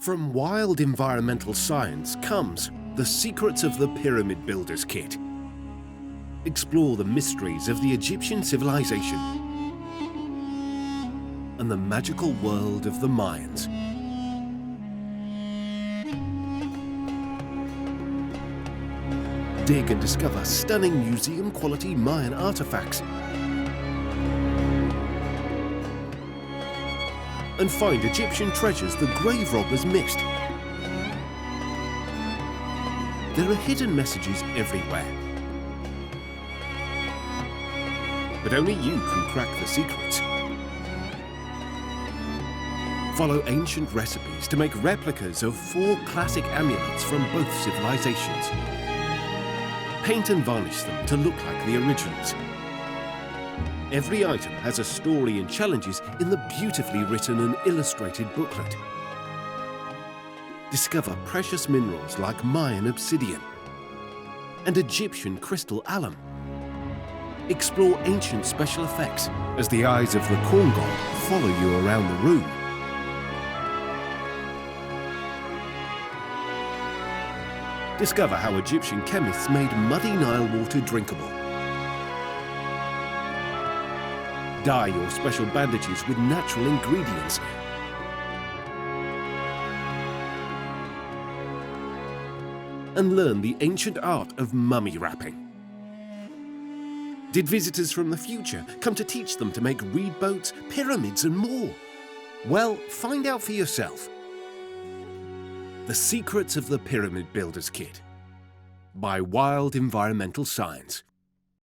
From wild environmental science comes the Secrets of the Pyramid Builders Kit. Explore the mysteries of the Egyptian civilization and the magical world of the Mayans. Dig and discover stunning museum-quality Mayan artifacts and find Egyptian treasures the grave robbers missed. There are hidden messages everywhere, but only you can crack the secrets. Follow ancient recipes to make replicas of 4 classic amulets from both civilizations. Paint and varnish them to look like the originals. Every item has a story and challenges in the beautifully written and illustrated booklet. Discover precious minerals like Mayan obsidian and Egyptian crystal alum. Explore ancient special effects as the eyes of the corn god follow you around the room. Discover how Egyptian chemists made muddy Nile water drinkable. Dye your special bandages with natural ingredients. And learn the ancient art of mummy wrapping. Did visitors from the future come to teach them to make reed boats, pyramids and more? Well, find out for yourself. The Secrets of the Pyramid Builders Kit by Wild Environmental Science.